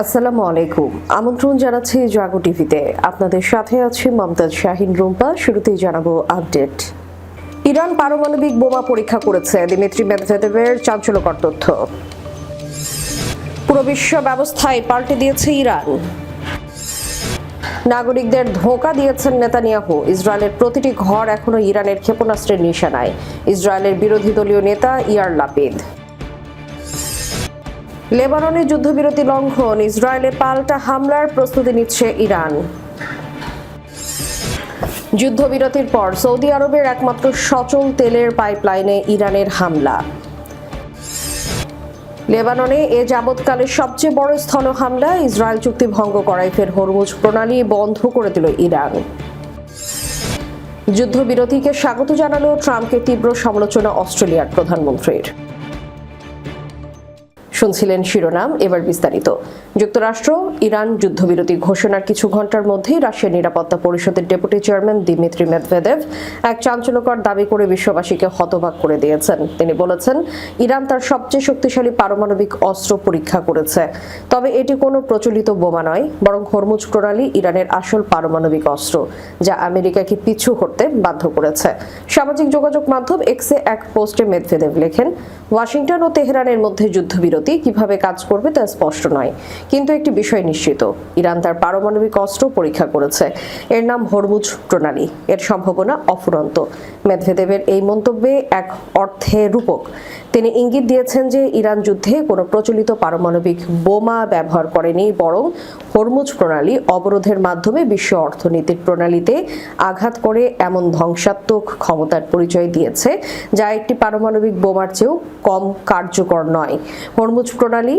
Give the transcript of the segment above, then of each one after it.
আসসালামু আলাইকুম। আমন্ত্রণ জানাচ্ছি জাগো টিভিতে। আপনাদের সাথে আছি মমতাজ শাহিন রুম্পা। শুরুতেই জানাবো আপডেট। ইরান পারমাণবিক বোমা পরীক্ষা করেছে, দিমিত্রি মেদভেদেভের চাঞ্চল্যকর তথ্য। পুরো বিশ্ব ব্যবস্থায় পাল্টে দিয়েছে ইরান। নাগরিকদের ধোঁকা দিয়েছেন নেতানিয়াহু। ইসরায়েলের প্রতিটি ঘর এখনো ইরানের ক্ষেপণাস্ত্রের নিশানায়। ইসরায়েলের বিরোধী দলীয় নেতা ইয়ার লাপিদ। লেবাননে যুদ্ধবিরতি লঙ্ঘন, ইসরায়েলে পাল্টা হামলার প্রস্তুতি নিচ্ছে ইরান। যুদ্ধবিরতির পর সৌদি আরবের একমাত্র সচল তেলের পাইপলাইনে ইরানের হামলা। লেবাননে এ যাবৎকালের সবচেয়ে বড় স্থল হামলা, ইসরায়েল চুক্তি ভঙ্গ করায় ফের হরমুজ প্রণালী বন্ধ করে দিল ইরান। যুদ্ধবিরতিকে স্বাগত জানালো ট্রাম্পকে তীব্র সমালোচনা অস্ট্রেলিয়ার প্রধানমন্ত্রীর। শুনছিলেন শিরোনাম, এবার বিস্তারিত। যুক্তরাষ্ট্র ইরান যুদ্ধবিরতি ঘোষণার কিছু ঘন্টার মধ্যেই রাশিয়ার নিরাপত্তা পরিষদের ডেপুটি চেয়ারম্যান দিমিত্রি মেদভেদেভ এক চাঞ্চল্যকর দাবি করে বিশ্ববাসীকে হতবাক করে দিয়েছেন। তিনি বলেছেন, ইরান তার সবচেয়ে শক্তিশালী পারমাণবিক অস্ত্র পরীক্ষা করেছে, তবে এটি কোনো প্রচলিত বোমা নয়, বরং হরমুজ প্রণালী ইরানের আসল পারমাণবিক অস্ত্র, যা আমেরিকাকে পিছু হটতে বাধ্য করেছে। সামাজিক যোগাযোগ মাধ্যম এক্সে এক পোস্টে মেদভেদেভ লেখেন, ওয়াশিংটন ও তেহরানের মধ্যে যুদ্ধবিরতি কিভাবে কাজ করবে তা স্পষ্ট নয়, কিন্তু একটি বিষয় নিশ্চিত, ইরান তার পারমাণবিক অস্ত্র পরীক্ষা করেছে। এর নাম হরমুজ প্রণালী, এর সম্ভাবনা অফুরন্ত। মেদভেদেভের এই মন্তব্যে এক অর্থে রূপক। তিনি ইঙ্গিত দিয়েছেন যে ইরান যুদ্ধে কোনো প্রচলিত পারমাণবিক বোমা ব্যবহার করেনি, বরং হরমুজ প্রণালী অবরোধের মাধ্যমে বিশ্ব অর্থনীতির প্রণালীতে আঘাত করে এমন ধ্বংসাত্মক ক্ষমতার পরিচয় দিয়েছে, যা একটি পারমাণবিক বোমার চেয়েও কম কার্যকর নয়। হরমুজ প্রণালী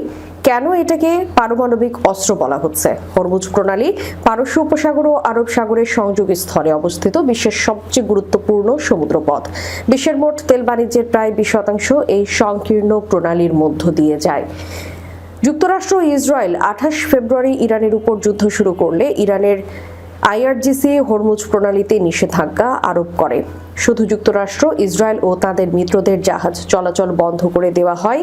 কেন এটাকে পারমাণবিক অস্ত্র বলা হচ্ছে? হরমুজ প্রণালী পারস্য উপসাগর ও আরব সাগরের সংযোগ স্থলে অবস্থিত বিশ্বের সবচেয়ে গুরুত্বপূর্ণ সমুদ্রপথ। বিশ্বের মোট তেল বাণিজ্যের প্রায় 20% এই সংকীর্ণ প্রণালীর মধ্য দিয়ে যায়। যুক্তরাষ্ট্র ও ইসরায়েল 28 ফেব্রুয়ারি ইরানের উপর যুদ্ধ শুরু করলে ইরানের আইআরজিসি হরমুজ প্রণালীতে নিষেধাজ্ঞা আরোপ করে। শুধু যুক্তরাষ্ট্র, ইসরায়েল ও তাদের মিত্রদের জাহাজ চলাচল বন্ধ করে দেওয়া হয়।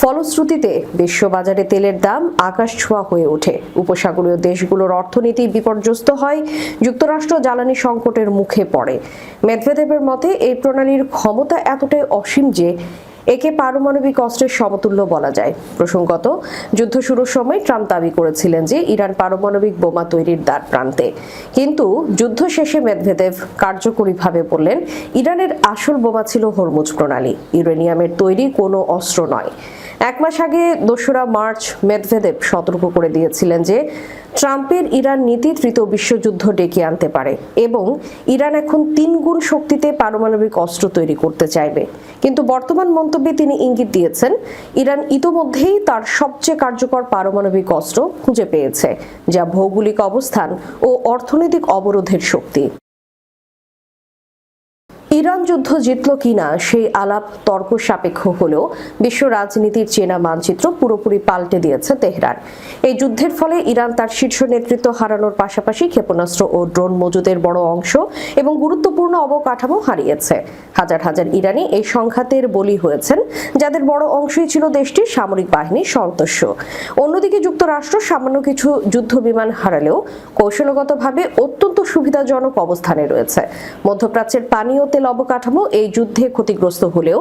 ফলশ্রুতিতে বিশ্ববাজারে তেলের দাম আকাশছোঁয়া হয়ে ওঠে। উপসাগরীয় দেশগুলোর অর্থনীতি বিপর্যস্ত হয়। যুক্তরাষ্ট্র জ্বালানি সংকটের মুখে পড়ে। মেদভেদেভের মতে এই প্রণালীর ক্ষমতা এতটাই অসীম যে একে পারমাণবিক অস্ত্রের সমতুল্য বলা যায়। প্রসঙ্গত, যুদ্ধ শুরুর সময় ট্রাম্প দাবি করেছিলেন যে ইরান পারমাণবিক বোমা তৈরির দ্বার প্রান্তে, কিন্তু যুদ্ধ শেষে মেদভেদেভ কার্যকরীভাবে বললেন, ইরানের আসল বোমা ছিল হরমুজ প্রণালী, ইউরেনিয়ামের তৈরি কোনো অস্ত্র নয়। এক মাস আগে 2রা মার্চ মেদভেদেভ সতর্ক করে দিয়েছিলেন যে ট্রাম্পের ইরান নীতি তৃতীয় বিশ্বযুদ্ধ ডেকে আনতে পারে এবং ইরান এখন 3 গুণ শক্তিতে পারমাণবিক অস্ত্র তৈরি করতে চাইবে। কিন্তু বর্তমান মন্তব্যে তিনি ইঙ্গিত দিয়েছেন, ইরান ইতোমধ্যেই তার সবচেয়ে কার্যকর পারমাণবিক অস্ত্র খুঁজে পেয়েছে, যা ভৌগোলিক অবস্থান ও অর্থনৈতিক অবরোধের শক্তি। ইরান যুদ্ধ জিতল কিনা সেই আলাপ তর্ক সাপেক্ষ হলেও বিশ্ব রাজনীতির চেনা মানচিত্র পুরোপুরি পাল্টে দিয়েছে তেহরান। এই যুদ্ধের ফলে ইরান তার শীর্ষ নেতৃত্ব হারানোর পাশাপাশি ক্ষেপণাস্ত্র ও ড্রোন মজুদের বড় অংশ এবং গুরুত্বপূর্ণ অবকাঠামো হারিয়েছে। হাজার হাজার ইরানি এই সংঘাতের বলি হয়েছেন, যাদের বড় অংশই ছিল দেশটির সামরিক বাহিনীর সদস্য। অন্যদিকে যুক্তরাষ্ট্র সামান্য কিছু যুদ্ধ বিমান হারালেও কৌশলগতভাবে অত্যন্ত সুবিধাজনক অবস্থানে রয়েছে। মধ্যপ্রাচ্যের পানি ও তেল অবকাঠামো এই যুদ্ধে ক্ষতিগ্রস্ত হলেও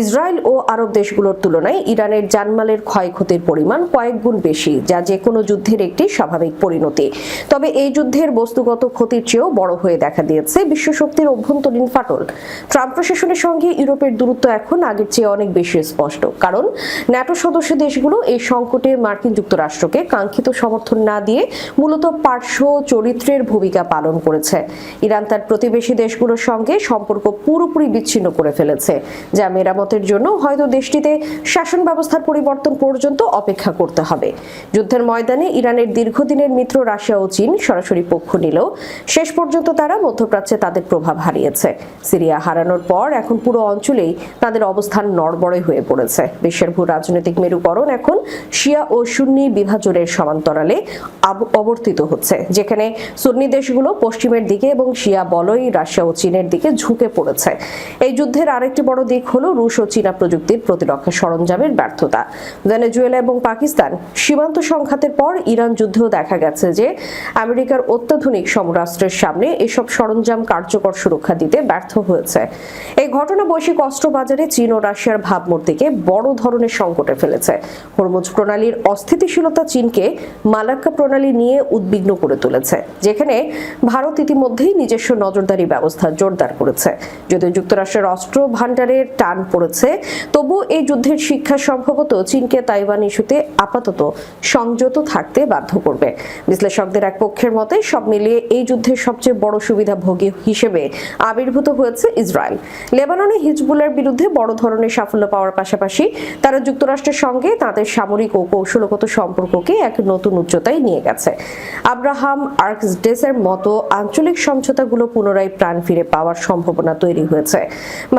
ইসরায়েল ও আরব দেশগুলোর তুলনায় ইরানের জানমালের ক্ষয়ক্ষতির পরিমাণ কয়েক গুণ বেশি, যা যে কোনো যুদ্ধের একটি স্বাভাবিক পরিণতি। তবে এই যুদ্ধের বস্তুগত ক্ষতির চেয়েও বড় হয়ে দেখা দিয়েছে বিশ্বশক্তির অভ্যন্তরীণ ফাটল। ট্রাম্প প্রশাসনের সঙ্গে ইউরোপের দূরত্ব এখন আগের চেয়ে অনেক বেশি স্পষ্ট, কারণ ন্যাটো সদস্য দেশগুলো এই সংকটে মার্কিন যুক্তরাষ্ট্রকে কাঙ্ক্ষিত সমর্থন না দিয়ে মূলত পার্শ্ব চরিত্রের ভূমিকা পালন করেছে। ইরান তার প্রতিবেশী দেশগুলোর সঙ্গে সম্পর্ক পুরোপুরি বিচ্ছিন্ন করে ফেলেছে, যা মেরামতের জন্য হয়তো দেশটিতে শাসন ব্যবস্থার পরিবর্তন পর্যন্ত অপেক্ষা করতে হবে। যুদ্ধের ময়দানে ইরানের দীর্ঘদিনের মিত্র রাশিয়া ও চীন সরাসরি পক্ষ নিলেও শেষ পর্যন্ত তারা মধ্যপ্রাচ্যে তাদের প্রভাব হারিয়েছে। সিরিয়া হারানোর পর এখন পুরো অঞ্চলেই তাদের অবস্থান নড়বড়ে হয়ে পড়েছে। বিশ্বের ভূ রাজনৈতিক মেরুকরণ এখন শিয়া ও সুন্নি বিভাজনের সমান্তরালে অবর্তিত হচ্ছে, যেখানে সুন্নি দেশগুলো পশ্চিমের দিকে এবং শিয়া বলয় রাশিয়া ও চীনের দিকে ঝুঁকে সংকটে পড়েছে। এই যুদ্ধের আরেকটি বড় দিক হলো রুশ ও চীনা প্রযুক্তির প্রতিরক্ষা সরঞ্জামের ব্যর্থতা। ভেনেজুয়েলা এবং পাকিস্তান সীমান্ত সংঘাতের পর ইরান যুদ্ধেও দেখা গেছে যে আমেরিকার অত্যাধুনিক সমরাস্ত্রের সামনে এসব সরঞ্জাম কার্যকর সুরক্ষা দিতে ব্যর্থ হয়েছে। এই ঘটনা বৈশ্বিক অস্ত্র বাজারে চীন ও রাশিয়ার ভাবমূর্তিকে বড় ধরনের সংকটে ফেলেছে। হরমুজ প্রণালীর অস্থিতিশীলতা চীনকে মালাক্কা প্রণালী নিয়ে উদ্বিগ্ন করে তুলেছে, যেখানে ভারত ইতিমধ্যেই নিজস্ব নজরদারি ব্যবস্থা জোরদার করেছে। যদিও যুক্তরাষ্ট্রের অস্ত্র ভান্ডারের টান পড়েছে, তবু এই যুদ্ধের শিক্ষা সম্ভবত চীনকে তাইওয়ান ইস্যুতে আপাতত সংযত থাকতে বাধ্য করবে। বিশ্লেষকদের এক পক্ষের মতে সব মিলিয়ে এই যুদ্ধের সবচেয়ে বড় সুবিধাভোগী হিসেবে আবির্ভূত হয়েছে ইসরায়েল। লেবাননে হিজবুলের বিরুদ্ধে বড় ধরনের সাফল্য পাওয়ার পাশাপাশি তারা যুক্তরাষ্ট্রের সঙ্গে তাদের সামরিক ও কৌশলগত সম্পর্ককে এক নতুন উচ্চতায় নিয়ে গেছে। আব্রাহাম আর্কসডেসের মতো আঞ্চলিক সমঝোতাগুলো পুনরায় প্রাণ ফিরে পাওয়ার সম্ভাবনা তৈরি হয়েছে।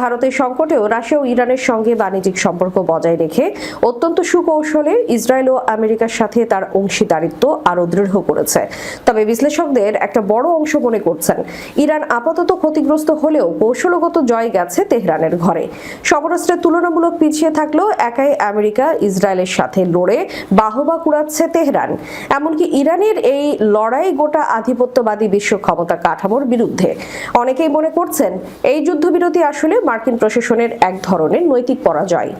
ভারতের সংকটেও রাশিয়া ও ইরানের সঙ্গে বাণিজ্যিক সম্পর্ক বজায় রেখে অত্যন্ত সুকৌশলে ইসরায়েল ও আমেরিকার সাথে তার অংশীদারিত্ব আরও দৃঢ় করেছে। তবে বিশ্লেষকদের একটা বড় অংশ মনে করছেন ইরান আপাতত ক্ষতিগ্রস্ত হলেও কৌশলগত জয় গেছে তেহরানের ঘরে। সমরাস্ত্রে তুলনামূলক পিছিয়ে থাকলেও একাই আমেরিকা ইসরায়েলের সাথে লড়ে বাহবা কুড়াচ্ছে তেহরান। এমনকি ইরানের এই লড়াই গোটা আধিপত্যবাদী বিশ্ব ক্ষমতা কাঠামোর বিরুদ্ধে। অনেকেই মনে করছেন এই যুদ্ধবিরতি আসলে মার্কিন প্রশাসনের এক ধরনের নৈতিক পরাজয়।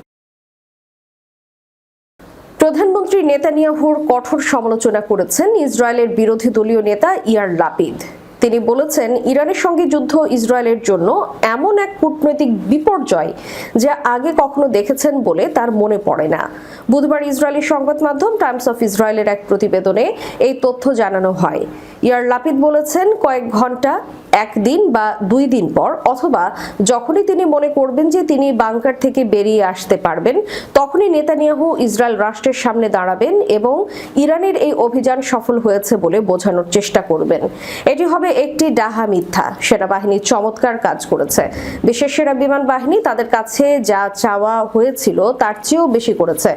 প্রধানমন্ত্রী নেতানিয়াহুর কঠোর সমালোচনা করেছেন ইসরায়েলের বিরোধী দলীয় নেতা ইয়ার লাপিদ। তিনি বলেছেন ইরানের সঙ্গে যুদ্ধ ইসরায়েলের জন্য এমন এক কূটনৈতিক বিপর্যয় যা আগে কখনো দেখেছেন বলে তার মনে পড়ে না। বুধবার ইসরায়েলি সংবাদ মাধ্যম টাইমস অফ ইসরায়েলের এক প্রতিবেদনে এই তথ্য জানানো হয়। ইয়ার লাপিদ বলেছেন কয়েক ঘন্টা, একদিন বা 2 দিন পর অথবা যখনই তিনি মনে করবেন যে তিনি বাংকার থেকে বেরিয়ে আসতে পারবেন, তখনই নেতানিয়াহু ইসরায়েল রাষ্ট্রের সামনে দাঁড়াবেন এবং ইরানের এই অভিযান সফল হয়েছে বলে বোঝানোর চেষ্টা করবেন। এটি হবে একটি ডাহা মিথ্যা। সেনাবাহিনী চমৎকার কাজ করেছে। বিশেষ সেনা বিমান বাহিনী তাদের কাছে যা চাওয়া হয়েছিল তার চেয়েও বেশি করেছে।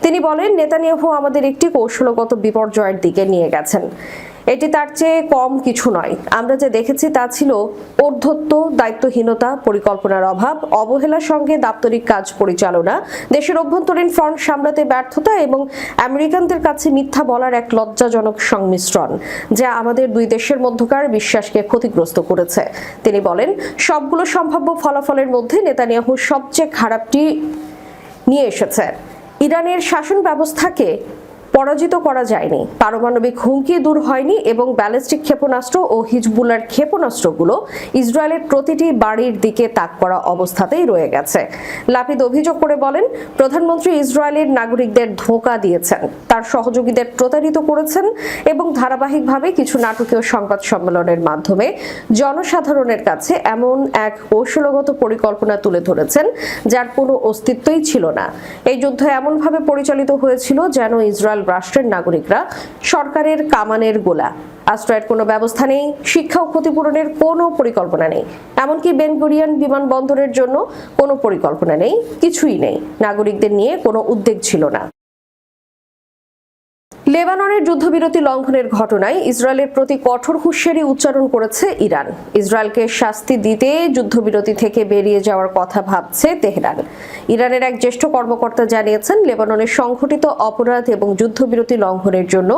তিনি বলেন, নেতানিয়াহু আমাদের একটি কৌশলগত বিপর্যয়ের দিকে নিয়ে গেছেন। এটি তার চেয়ে কম কিছু নয়। আমরা যে দেখেছি তা ছিল ঔদ্ধত্য, দায়িত্বহীনতা, পরিকল্পনার অভাব, অবহেলার সঙ্গে দাপ্তরিক কাজ পরিচালনা, দেশের অভ্যন্তরীণ ফ্রন্ট সামলাতে ব্যর্থতা এবং আমেরিকানদের কাছে মিথ্যা বলার এক লজ্জাজনক সংমিশ্রণ, যা আমাদের দুই দেশের মধ্যকার বিশ্বাসকে ক্ষতিগ্রস্ত করেছে। তিনি বলেন, সবগুলো সম্ভাব্য ফলাফলের মধ্যে নেতানিয়াহু সবচেয়ে খারাপটি নিয়ে এসেছে। ইরানের শাসন ব্যবস্থাকে পরাজিত করা যায়নি, পারমাণবিক হুমকি দূর হয়নি এবং ব্যালিস্টিক ক্ষেপণাস্ত্র ও হিজবুল্লার ক্ষেপণাস্ত্রগুলো ইসরায়েলের প্রতিটি বাড়ির দিকে তাক করা অবস্থাতেই রয়ে গেছে। লাপিদ অভিযোগ করে বলেন, প্রধানমন্ত্রী ইসরায়েলের নাগরিকদের ধোঁকা দিয়েছেন, তার সহযোগীদের প্রতারিত করেছেন এবং ধারাবাহিকভাবে কিছু নাটকীয় সংবাদ সম্মেলনের মাধ্যমে জনসাধারণের কাছে এমন এক কৌশলগত পরিকল্পনা তুলে ধরেছেন যার কোনো অস্তিত্বই ছিল না। এই যুদ্ধ এমনভাবে পরিচালিত হয়েছিল যেন ইসরায়েল রাষ্ট্রের নাগরিকরা সরকারের কামানের গোলা। আশ্রয়ের কোনো ব্যবস্থা নেই, শিক্ষা ও ক্ষতিপূরণের কোনো পরিকল্পনা নেই, এমনকি বেন গুরিয়ন বিমানবন্দরের জন্য কোনো পরিকল্পনা নেই, কিছুই নেই। নাগরিকদের নিয়ে কোনো উদ্বেগ ছিল না। লেবাননের যুদ্ধবিরতি লঙ্ঘনের ঘটনায় ইসরায়েলের প্রতি কঠোর হুঁশিয়ারি উচ্চারণ করেছে ইরান। ইসরায়েলকে শাস্তি দিতে যুদ্ধবিরতি থেকে বেরিয়ে যাওয়ার কথা ভাবছে তেহরান। ইরানের এক জ্যেষ্ঠ কর্মকর্তা জানিয়েছেন, লেবাননের সংঘটিত অপরাধ এবং যুদ্ধবিরতি লঙ্ঘনের জন্য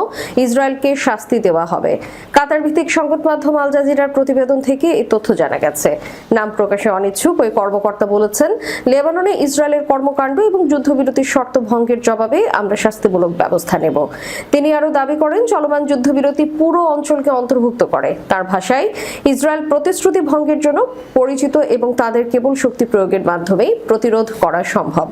ইসরায়েলকে শাস্তি দেওয়া হবে। কাতার ভিত্তিক সংবাদ মাধ্যম আল জাজিরার প্রতিবেদন থেকে এই তথ্য জানা গেছে। নাম প্রকাশে অনিচ্ছুক ওই কর্মকর্তা বলেছেন, লেবাননে ইসরায়েলের কর্মকাণ্ড এবং যুদ্ধবিরতির শর্ত ভঙ্গের জবাবে আমরা শাস্তিমূলক ব্যবস্থা নেব। তিনি আরো দাবি করেন, চলমান যুদ্ধবিরতি পুরো অঞ্চলকে অন্তর্ভুক্ত করে। তার ভাষায়, ইসরায়েল প্রতিশ্রুতি ভঙ্গের জন্য পরিচিত এবং তাদের কেবল শক্তি প্রয়োগের মাধ্যমেই প্রতিরোধ করা সম্ভব।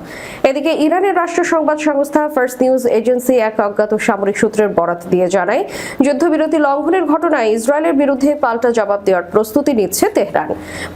এদিকে ইরানের রাষ্ট্র সংবাদ সংস্থা ফার্স্ট নিউজ এজেন্সি এক অজ্ঞাত সামরিক সূত্রের বরাত দিয়ে জানায়, যুদ্ধবিরতি লঙ্ঘনের ঘটনায় ইসরায়েলের বিরুদ্ধে পাল্টা জবাব দেওয়ার প্রস্তুতি নিচ্ছে তেহরান।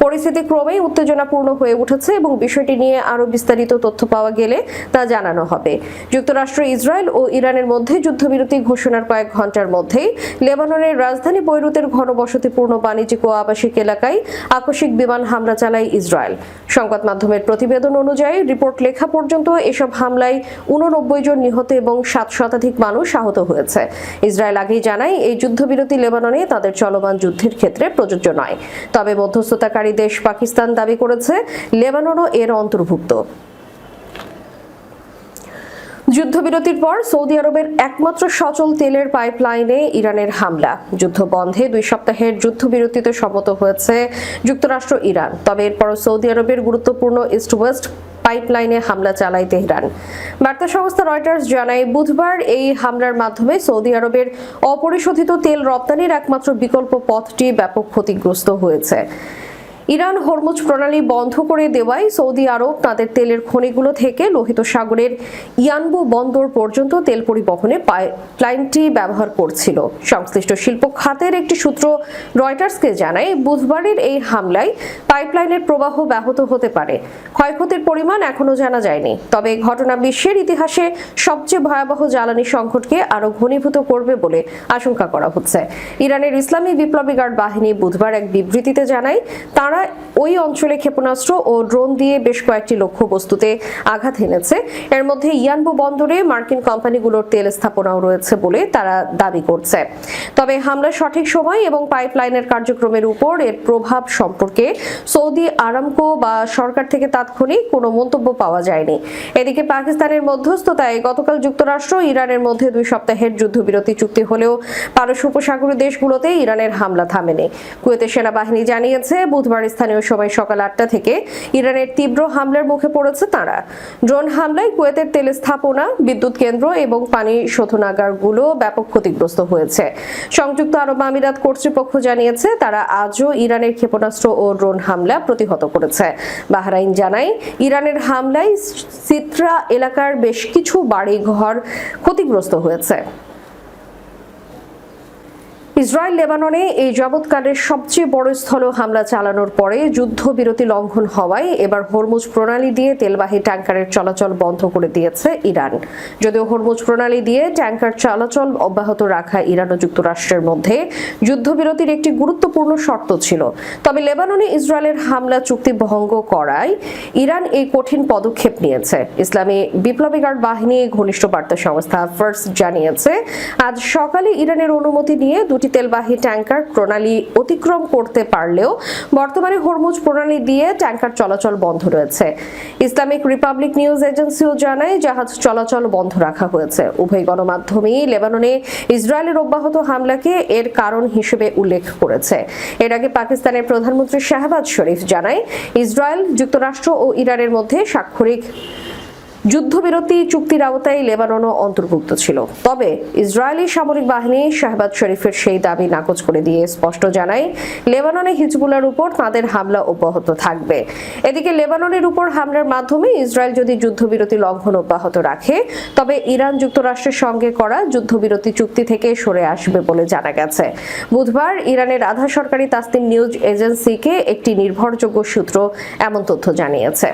পরিস্থিতি ক্রমেই উত্তেজনাপূর্ণ হয়ে উঠেছে এবং বিষয়টি নিয়ে আরো বিস্তারিত তথ্য পাওয়া গেলে তা জানানো হবে। যুক্তরাষ্ট্র, ইসরায়েল ও ইরানের মধ্যে যুদ্ধবিরতি যুদ্ধবিরতি ঘোষণার কয়েক ঘন্টার মধ্যেই লেবাননের রাজধানী বৈরুতের ঘনবসতিপূর্ণ বাণিজ্যিক ও আবাসিক এলাকায় আকস্মিক বিমান হামলা চালায় ইসরায়েল। সংবাদ মাধ্যমের প্রতিবেদন অনুযায়ী রিপোর্ট লেখা পর্যন্ত এসব হামলায় 89 জন নিহত এবং 7 শতাধিক মানুষ আহত হয়েছে। ইসরায়েল আগেই জানায় এই যুদ্ধবিরতি লেবাননে তাদের চলমান যুদ্ধের ক্ষেত্রে প্রযোজ্য নয়। তবে মধ্যস্থতাকারী দেশ পাকিস্তান দাবি করেছে লেবাননও এর অন্তর্ভুক্ত। যুদ্ধবিরতির পর সৌদি আরবের একমাত্র সচল তেলের পাইপলাইনে ইরানের হামলা। যুদ্ধ বন্ধে 2 সপ্তাহের যুদ্ধবিরতিতে সম্মত হয়েছে যুক্তরাষ্ট্র ইরান। তবে এরপরও সৌদি আরবের গুরুত্বপূর্ণ ইস্ট ওয়েস্ট পাইপলাইনে হামলা চালায় তেহরান। বার্তা সংস্থা রয়টার্স জানায় বুধবার এই হামলার মাধ্যমে সৌদি আরবের অপরিশোধিত তেল রপ্তানির একমাত্র বিকল্প পথটি ব্যাপক ক্ষতিগ্রস্ত হয়েছে। ইরান হরমুজ প্রণালী বন্ধ করে দেওয়ায় সৌদি আরব তাদের তেলের খনিগুলো থেকে লোহিত সাগরের ইয়ানবু বন্দর পর্যন্ত তেল পরিবহনে পাইপলাইনটি ব্যবহার করছিল। সংশ্লিষ্ট শিল্প খাতের একটি সূত্র রয়টার্সকে জানায় বুধবারের এই হামলায় পাইপলাইনের প্রবাহ ব্যাহত হতে পারে। ক্ষয়ক্ষতির পরিমাণ এখনো জানা যায়নি। তবে ঘটনা বিশ্বের ইতিহাসে সবচেয়ে ভয়াবহ জ্বালানি সংকটকে আরো ঘনীভূত করবে বলে আশঙ্কা করা হচ্ছে। ইরানের ইসলামী বিপ্লবী গার্ড বাহিনী বুধবার এক বিবৃতিতে জানায় তারা ওই অঞ্চলে ক্ষেপণাস্ত্র ও ড্রোন দিয়ে বেশ কয়েকটি লক্ষ্যবস্তুতে আঘাত এনেছে। এর মধ্যে ইয়ানবু বন্দরে মার্কিন কোম্পানিগুলোর তেল স্থাপনাও রয়েছে বলে তারা দাবি করছে। তবে হামলার সঠিক সময় এবং পাইপলাইনের কার্যক্রমের উপর এর প্রভাব সম্পর্কে সৌদি আরামকো বা সরকার থেকে তাৎক্ষণিক কোনো মন্তব্য পাওয়া যায়নি। এদিকে পাকিস্তানের মধ্যস্থতায় গতকাল যুক্তরাষ্ট্র ইরানের মধ্যে 2 সপ্তাহের যুদ্ধবিরতি চুক্তি হলেও পারস্য উপসাগরীয় দেশগুলোতে ইরানের হামলা থামেনি। কুয়েতের সেনাবাহিনী জানিয়েছে বুধবার স্থানীয় সময় সকাল 8টা থেকে ইরানের তীব্র হামলার মুখে পড়েছে তারা। ড্রোন হামলায় কুয়েতের তেল স্থাপনা, বিদ্যুৎ কেন্দ্র এবং পানি শোধনাগারগুলো ব্যাপক ক্ষতিগ্রস্ত হয়েছে। সংযুক্ত আরব আমিরাত কর্তৃপক্ষ জানিয়েছে তারা আজও ইরানের ক্ষেপণাস্ত্র ও ড্রোন হামলা প্রতিহত করেছে। বাহরাইন জানায় ইরানের হামলায় সিত্রা এলাকার বেশ কিছু বাড়িঘর ক্ষতিগ্রস্ত হয়েছে। ইসরায়েল লেবাননে এই যাবৎকালের সবচেয়ে বড় স্থল হামলা চালানোর পরে যুদ্ধবিরতি লঙ্ঘন হওয়ায় এবার হরমুজ প্রণালী দিয়ে তেলবাহী ট্যাঙ্কারের চলাচল বন্ধ করে দিয়েছে ইরান। যদিও হরমুজ প্রণালী দিয়ে ট্যাঙ্কার চলাচল অব্যাহত রাখা ইরান ও যুক্তরাষ্ট্রের মধ্যে যুদ্ধবিরতির একটি গুরুত্বপূর্ণ শর্ত ছিল, তবে লেবাননে ইসরায়েলের হামলা চুক্তি ভঙ্গ করায় ইরান এই কঠিন পদক্ষেপ নিয়েছে। ইসলামী বিপ্লবী গার্ড বাহিনী ঘনিষ্ঠ বার্তা সংস্থা ফার্স জানিয়েছে আজ সকালে ইরানের অনুমতি নিয়ে দুটি তেলবাহী ট্যাঙ্কার প্রণালী অতিক্রম করতে পারলেও বর্তমানে হরমুজ প্রণালী দিয়ে ট্যাঙ্কার চলাচল বন্ধ রয়েছে। ইসলামিক রিপাবলিক নিউজ এজেন্সিও জানায় জাহাজ চলাচল বন্ধ রাখা হয়েছে। উভয় গণমাধ্যমই লেবাননে ইসরায়েলের অব্যাহত হামলাকে এর কারণ হিসেবে উল্লেখ করেছে। এর আগে পাকিস্তানের প্রধানমন্ত্রী শাহবাজ শরীফ জানায় ইসরায়েল, যুক্তরাষ্ট্র ও ইরানের মধ্যে স্বাক্ষরিত যুদ্ধবিরতি চুক্তির আওতায় লেবাননও অন্তর্ভুক্ত ছিল। তবে ইসরায়েলি সামরিক বাহিনী শাহবাজ শরীফের সেই দাবি নাকচ করে দিয়ে স্পষ্ট জানায় লেবাননে হিজবুল্লাহর উপর তাদের হামলা অব্যাহত থাকবে। এদিকে লেবাননের উপর হামলার মাধ্যমে ইসরায়েল যদি যুদ্ধবিরতি লঙ্ঘন অব্যাহত রাখে তবে ইরান যুক্তরাষ্ট্রের সঙ্গে করা যুদ্ধবিরতি চুক্তি থেকে সরে আসবে বলে জানা গেছে। বুধবার ইরানের আধা সরকারি তাসনিম নিউজ এজেন্সিকে একটি নির্ভরযোগ্য সূত্র এমন তথ্য জানিয়েছে।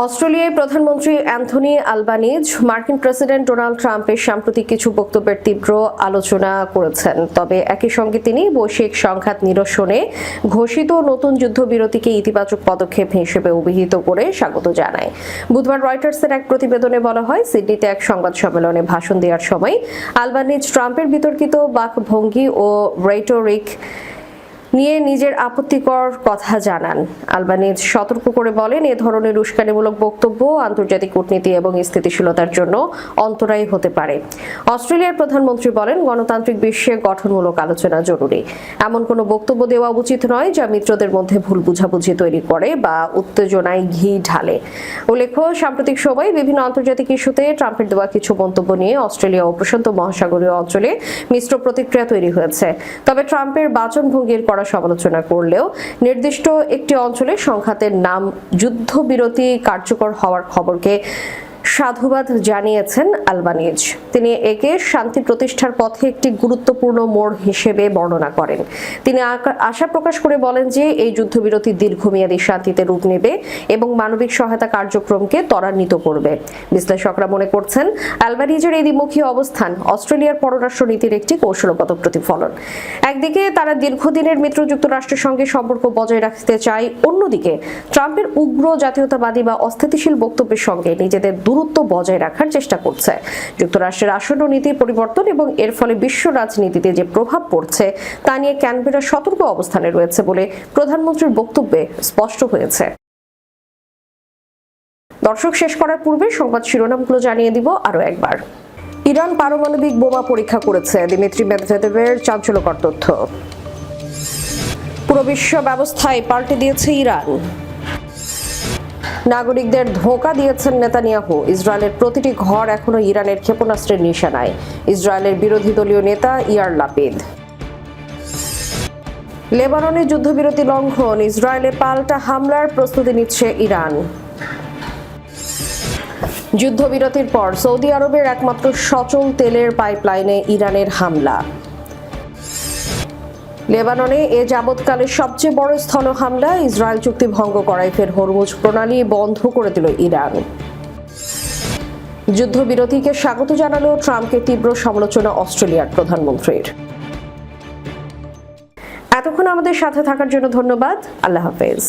অস্ট্রেলিয়ার প্রধানমন্ত্রী অ্যান্থনি আলবানিজ মার্কিন প্রেসিডেন্ট ডোনাল্ড ট্রাম্পের সাম্প্রতিক কিছু বক্তব্যের তীব্র আলোচনা করেছেন। তবে একই সঙ্গে তিনি বৈশ্বিক সংঘাত নিরসনে ঘোষিত নতুন যুদ্ধবিরতিকে ইতিবাচক পদক্ষেপ হিসেবে অভিহিত করে স্বাগত জানায়। বুধবার রয়টার্সের এক প্রতিবেদনে বলা হয় সিডনিতে এক সংবাদ সম্মেলনে ভাষণ দেওয়ার সময় আলবানিজ ট্রাম্পের বিতর্কিত বাকভঙ্গি ও রেটরিক নিয়ে নিজের আপত্তিকর কথা জানান। আলবানিজ সতর্ক করে বলেন এ ধরনের উস্কানিমূলক বক্তব্য আন্তর্জাতিক কূটনীতি এবং স্থিতিশীলতার জন্য অন্তরায়ী হতে পারে। অস্ট্রেলিয়ার প্রধানমন্ত্রী বলেন গণতান্ত্রিক বিশ্বে গঠনমূলক আলোচনা জরুরি। এমন কোনো বক্তব্য দেওয়া উচিত নয় যা মিত্রদের মধ্যে ভুল বুঝাবুঝি তৈরি করে বা উত্তেজনায় ঘি ঢালে। উল্লেখ্য সাম্প্রতিক সময়ে বিভিন্ন আন্তর্জাতিক ইস্যুতে ট্রাম্পের দেওয়া কিছু মন্তব্য নিয়ে অস্ট্রেলিয়া ও প্রশান্ত মহাসাগরীয় অঞ্চলে মিশ্র প্রতিক্রিয়া তৈরি হয়েছে। তবে ট্রাম্পের বাচনভঙ্গির সমালোচনা করলেও নির্দিষ্ট একটি অঞ্চলে সংঘাতের নাম যুদ্ধবিরতি কার্যকর হওয়ার খবরকে সাধুবাদ জানিয়েছেন আলবানিজ। তিনি একে শান্তি প্রতিষ্ঠার পথে একটি গুরুত্বপূর্ণ মোড় হিসেবে বর্ণনা করেন। তিনি আশা প্রকাশ করে বলেন যে এই যুদ্ধবিরতি দীর্ঘমেয়াদী শান্তিতে রূপ নেবে এবং মানবিক সহায়তা কার্যক্রমকে ত্বরান্বিত করবে। বিশ্লেষকরা মনে করছেন আলবানিজের এই দ্বিমুখী অবস্থান অস্ট্রেলিয়ার পররাষ্ট্র নীতির একটি কৌশলগত প্রতিফলন। একদিকে তারা দীর্ঘদিনের মিত্র যুক্তরাষ্ট্রের সঙ্গে সম্পর্ক বজায় রাখতে চায়, অন্যদিকে ট্রাম্পের উগ্র জাতীয়তাবাদী বা অস্থিতিশীল বক্তব্যের সঙ্গে নিজেদের দূরত্ব বজায় রাখার চেষ্টা করছে। যুক্তরাষ্ট্রের আসন্ন নীতির পরিবর্তন এবং এর ফলে বিশ্ব রাজনীতিতে যে প্রভাব পড়ছে তা নিয়ে ক্যানবেরা সতর্ক অবস্থানে রয়েছে বলে প্রধানমন্ত্রীর বক্তব্যে স্পষ্ট হয়েছে। দর্শক, শেষ করার পূর্বে সংবাদ শিরোনামগুলো জানিয়ে দিব আরো একবার। ইরান পারমাণবিক বোমা পরীক্ষা করেছে, দিমিত্রি মেদভেদেভের চাঞ্চল্যকর তথ্য। পুরো বিশ্ব ব্যবস্থায় পাল্টে দিয়েছে ইরান। নাগরিকদের ধোঁকা দিয়েছেন নেতানিয়াহু। ইসরায়েলের প্রতিটি ঘর এখনো ইরানের ক্ষেপণাস্ত্রের নিশানায়। ইসরায়েলের বিরোধী দলীয় নেতা ইয়ার লাপিদ। লেবাননে যুদ্ধবিরতি লঙ্ঘন, ইসরায়েলে পাল্টা হামলার প্রস্তুতি নিচ্ছে ইরান। যুদ্ধবিরতির পর সৌদি আরবের একমাত্র সচল তেলের পাইপলাইনে ইরানের হামলা। লেবাননে এ যাবৎকালের সবচেয়ে বড় স্থল হামলা, ইসরায়েল চুক্তি ভঙ্গ করায় ফের হরমুজ প্রণালী বন্ধ করে দিল ইরান। যুদ্ধবিরতিকে স্বাগত জানালো ট্রাম্পকে তীব্র সমালোচনা অস্ট্রেলিয়ার প্রধানমন্ত্রীর। এতক্ষণ আমাদের সাথে থাকার জন্য ধন্যবাদ। আল্লাহ হাফেজ।